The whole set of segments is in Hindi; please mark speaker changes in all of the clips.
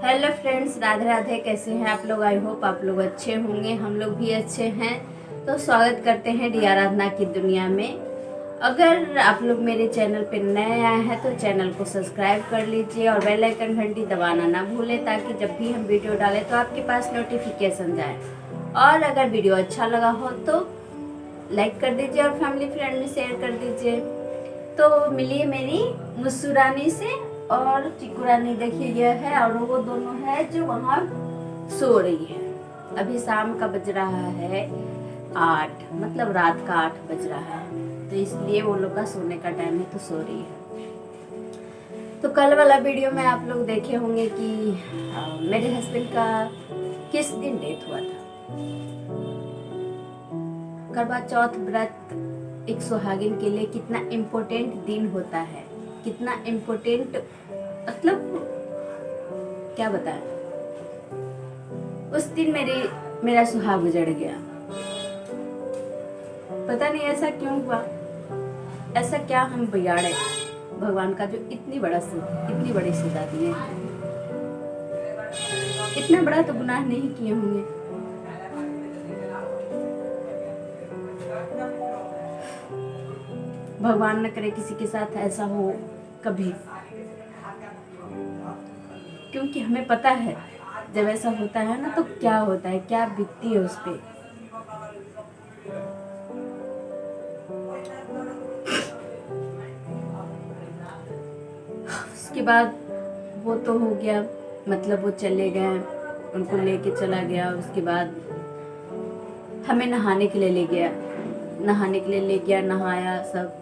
Speaker 1: Hello friends, Radhe Radhe. कैसे हैं आप लोग? आई होप आप लोग अच्छे होंगे। हम लोग भी अच्छे हैं। तो स्वागत करते हैं डी आराधना की दुनिया में। अगर आप लोग मेरे चैनल पर नए आए हैं तो चैनल को सब्सक्राइब कर लीजिए और बेल आइकन घंटी दबाना ना भूलें, ताकि जब भी हम वीडियो डालें तो आपके पास नोटिफिकेशन जाए। और अगर वीडियो अच्छा लगा हो तो लाइक कर दीजिए और फैमिली फ्रेंड में शेयर कर दीजिए। तो मिलिए मेरी मुस्कुरानी से। और चिकू रानी देखिए यह है, और वो दोनों है जो वहाँ सो रही है। अभी शाम का बज रहा है 8, मतलब रात का 8 बज रहा है, तो इसलिए वो लोग का सोने का टाइम है, तो सो रही है। तो कल वाला वीडियो में आप लोग देखे होंगे कि मेरे हस्बैंड का किस दिन डेथ हुआ था। करवा चौथ व्रत एक सुहागिन के लिए कितना इम्पोर्टेंट दिन होता है, कितना इम्पोर्टेंट, मतलब क्या बताएं। उस दिन मेरा सुहाग उजड़ गया। पता नहीं ऐसा क्यों हुआ, ऐसा क्या हम बिगाड़े भगवान का जो इतनी बड़ी सजा दिए। इतना बड़ा तो गुनाह नहीं किए होंगे। भगवान न करे किसी के साथ ऐसा हो कभी, क्योंकि हमें पता है जब ऐसा होता है ना तो क्या होता है, क्या बीतती है उस पे। उसके बाद वो तो हो गया, मतलब वो चले गए, उनको लेके चला गया। उसके बाद हमें नहाने के लिए ले गया, नहाया सब,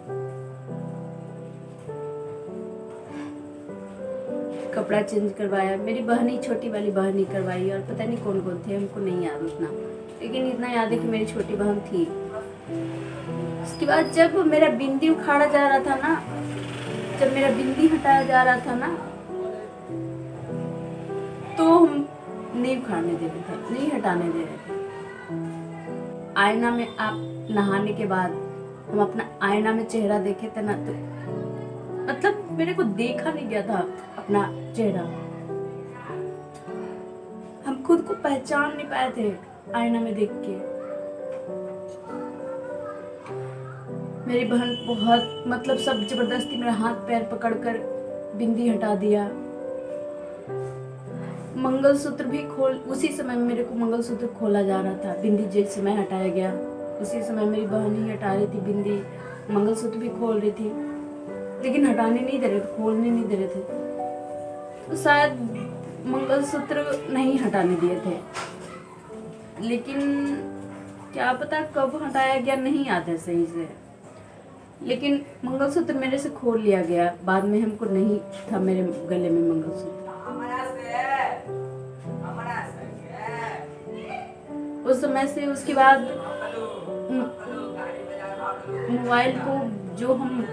Speaker 1: कपड़ा चेंज करवाया। मेरी बहनी, छोटी वाली बहनी करवाई, और पता नहीं कौन कौन थे, हमको नहीं याद उतना, लेकिन इतना याद है कि मेरी छोटी बहन थी। उसके बाद जब मेरा बिंदी उखाड़ा जा रहा था ना, जब मेरा बिंदी हटाया जा रहा था ना, तो हम नहीं उखाड़ने दे रहे थे, नहीं हटाने दे रहे थे। आईना में आप नहाने के बाद हम अपना आईना में चेहरा देखे थे ना, तो मतलब मेरे को देखा नहीं गया था अपना चेहरा। हम खुद को पहचान नहीं पाए थे आईना में देख के। मेरी बहन बहुत, मतलब सब जबरदस्ती मेरा हाथ पैर पकड़कर बिंदी हटा दिया। मंगलसूत्र भी उसी समय मेरे को मंगलसूत्र खोला जा रहा था। बिंदी जिस समय हटाया गया उसी समय मेरी बहन ही हटा रही थी बिंदी, मंगलसूत्र भी खोल रही थी, लेकिन हटाने नहीं दे रहे थे, खोलने नहीं दे रहे थे। तो शायद मंगलसूत्र नहीं हटाने दिए थे, लेकिन क्या पता कब हटाया गया, नहीं याद है सही से। लेकिन मंगलसूत्र मेरे से खोल लिया गया। बाद में हमको नहीं था मेरे गले में मंगलसूत्र। उस समय से उसके बाद मोबाइल को, जो हम,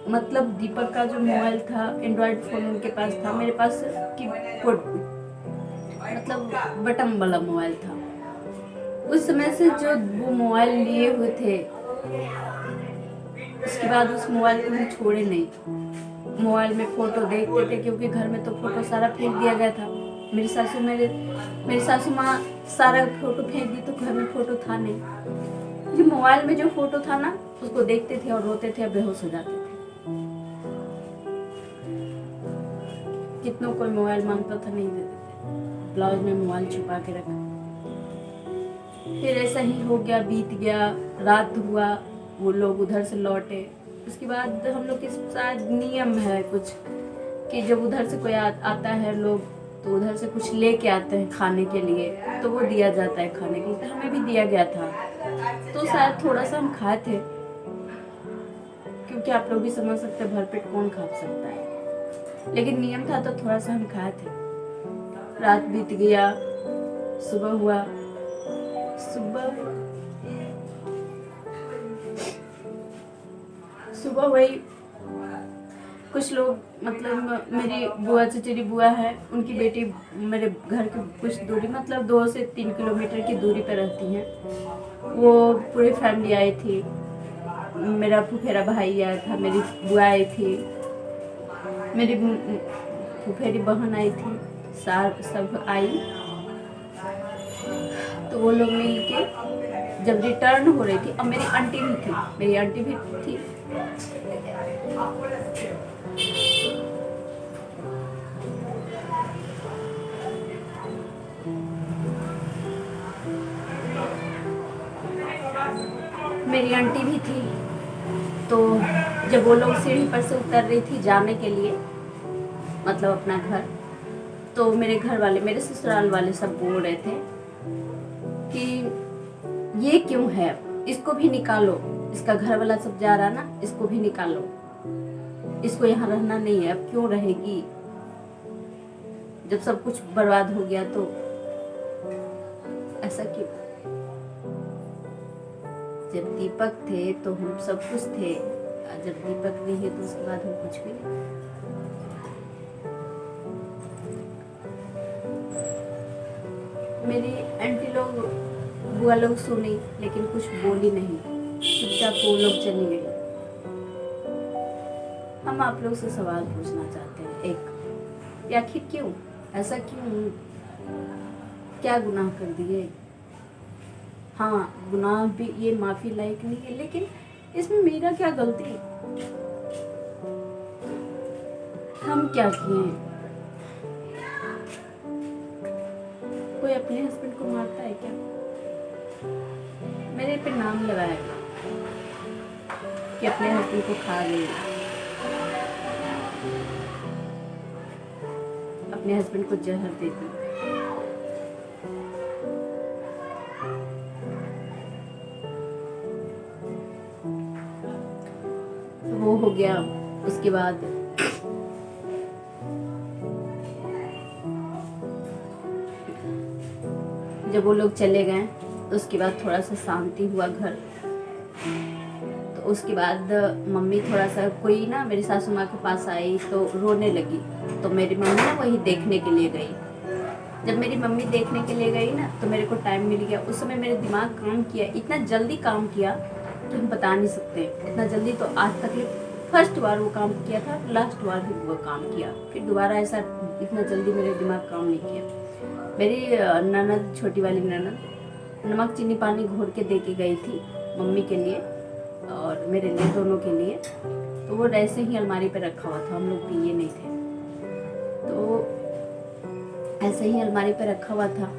Speaker 1: मतलब दीपक का जो मोबाइल था, एंड्रॉयड फोन उनके पास था, मेरे पास कीबोर्ड, मतलब बटन वाला मोबाइल था। उस समय से जो वो मोबाइल लिए हुए थे, उसके बाद उस मोबाइल को हम छोड़े नहीं। मोबाइल में फोटो देखते थे, क्योंकि घर में तो फोटो सारा फेंक दिया गया था। मेरी सासू माँ सारा फोटो फेंक दी, तो घर में फोटो था नहीं। कि मोबाइल में जो फोटो था ना, उसको देखते थे और रोते थे और बेहोश हो जाते थे। कितनों कोई मोबाइल मांगता था, नहीं देते थे, ब्लाउज में मोबाइल छुपा के रखा। फिर ऐसा ही हो गया, बीत गया, रात हुआ, वो लोग उधर से लौटे। उसके बाद हम लोग के शायद नियम है कुछ, कि जब उधर से कोई आता है लोग, तो उधर से कुछ लेके आते हैं खाने के लिए, तो वो दिया जाता है खाने के लिए। तो हमें भी दिया गया था, तो शायद थोड़ा सा हम खाए थे, क्योंकि आप लोग भी समझ सकते हैं भरपेट कौन खा सकता है, लेकिन नियम था तो थोड़ा सा हम खाए थे। रात बीत गया, सुबह हुआ। सुबह वही कुछ लोग, मतलब मेरी बुआ, चचेरी बुआ है, उनकी बेटी मेरे घर के कुछ दूरी, मतलब 2 से 3 किलोमीटर की दूरी पर रहती हैं। वो पूरी फैमिली आई थी, मेरा फुफेरा भाई आया था, मेरी बुआ आई थी, मेरी फुफेरी बहन आई थी, सब आई, तो वो लोग मिल के जब रिटर्न हो रही थी, अब मेरी आंटी भी थी, तो जब वो लोग सीढ़ी पर से उतर रही थी जाने के लिए, मतलब अपना घर, तो मेरे घर वाले, मेरे ससुराल वाले सब बोल रहे थे कि ये क्यों है, इसको भी निकालो, इसका घर वाला सब जा रहा ना, इसको भी निकालो, इसको यहाँ रहना नहीं है, अब क्यों रहेगी, जब सब कुछ बर्बाद हो गया तो ऐसा क्यों। जब दीपक थे तो हम सब कुछ थे, जब दीपक नहीं है तो उसके बाद हम कुछ भी नहीं। मेरी आंटी लोग, बुआ लोग सुनी लेकिन कुछ बोली नहीं, चुपचाप वो लोग चली गई। हम आप लोग से सवाल पूछना चाहते हैं, एक, आखिर क्यों, ऐसा क्यों, क्या गुनाह कर दिए। हाँ, गुनाह भी ये माफी लायक नहीं है, लेकिन इसमें मेरा क्या गलती, हम क्या किए। कोई अपने हस्बैंड को मारता है क्या। मेरे पे नाम लगाएगा कि अपने हस्बैंड को खा गई, अपने हस्बैंड को जहर दे दी। वो हो गया। उसके बाद जब वो लोग चले गए, उसके बाद थोड़ा सा शांति हुआ घर। तो उसके बाद मम्मी थोड़ा सा, कोई ना मेरी सासू माँ के पास आई तो रोने लगी, तो मेरी मम्मी ना वही देखने के लिए गई। जब मेरी मम्मी देखने के लिए गई ना, तो मेरे को टाइम मिल गया। उस समय मेरे दिमाग काम किया, इतना जल्दी काम किया तो हम बता नहीं सकते। इतना जल्दी तो आज तक फर्स्ट बार वो काम किया था, लास्ट बार ही वो काम किया, फिर दोबारा ऐसा इतना जल्दी मेरे दिमाग काम नहीं किया। मेरी ननद, छोटी वाली ननद, नमक चीनी पानी घोर के दे के गई थी मम्मी के लिए और मेरे लिए, दोनों के लिए। तो वो ऐसे ही अलमारी पे रखा हुआ था, हम लोग पिए नहीं थे, तो ऐसे ही अलमारी पे रखा हुआ था।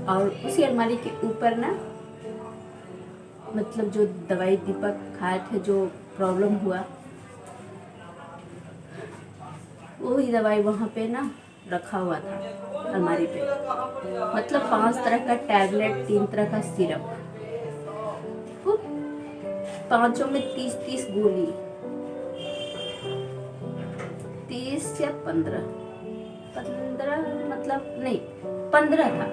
Speaker 1: और उसी अलमारी के ऊपर ना, मतलब जो दवाई दीपक खाए थे, जो प्रॉब्लम हुआ, वही दवाई वहाँ पे ना रखा हुआ था अलमारी पे। मतलब 5 तरह का टैबलेट, 3 तरह का सिरप, पांचों में 30-30 गोली, 30 या 15 मतलब नहीं, 15 था,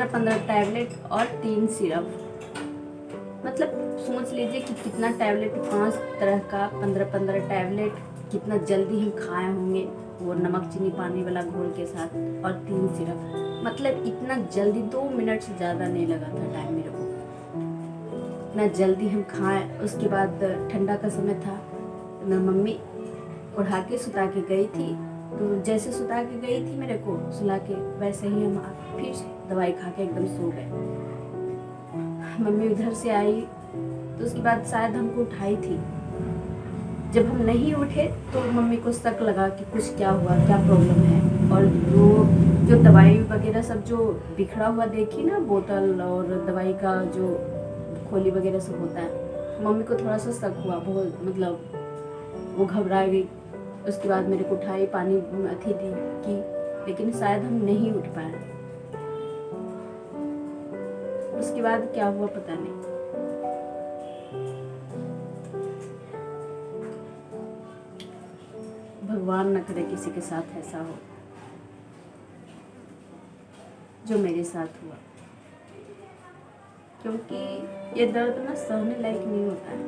Speaker 1: 15 टैबलेट और 3 सिरप। मतलब सोच लीजिए कि कितना टैबलेट, 5 तरह का 15 टैबलेट, कितना जल्दी हम खाए होंगे वो नमक चीनी पानी वाला घोल के साथ, और 3 सिरप। मतलब इतना जल्दी, 2 मिनट से ज़्यादा नहीं लगा था टाइम मेरे को, इतना जल्दी हम खाए। उसके बाद ठंडा का समय था, तो मैं मम्मी उठा के सुता के गई थी। तो जैसे सुता के गई थी मेरे को सुला के, वैसे ही हम फिर दवाई खा के एकदम सो गए। मम्मी उधर से आई तो उसके बाद शायद हमको उठाई थी। जब हम नहीं उठे तो मम्मी को शक लगा कि कुछ क्या हुआ, क्या प्रॉब्लम है। और जो दवाई वगैरह सब जो बिखरा हुआ देखी ना, बोतल और दवाई का जो खोली वगैरह सब होता है, मम्मी को थोड़ा सा शक हुआ, बहुत मतलब वो घबरा गई। उसके बाद मेरे को उठाई, पानी अथी दी की, लेकिन शायद हम नहीं उठ पाए। उसके बाद क्या हुआ पता नहीं। भगवान न करे किसी के साथ ऐसा हो जो मेरे साथ हुआ, क्योंकि ये दर्द ना सहने लायक नहीं होता है।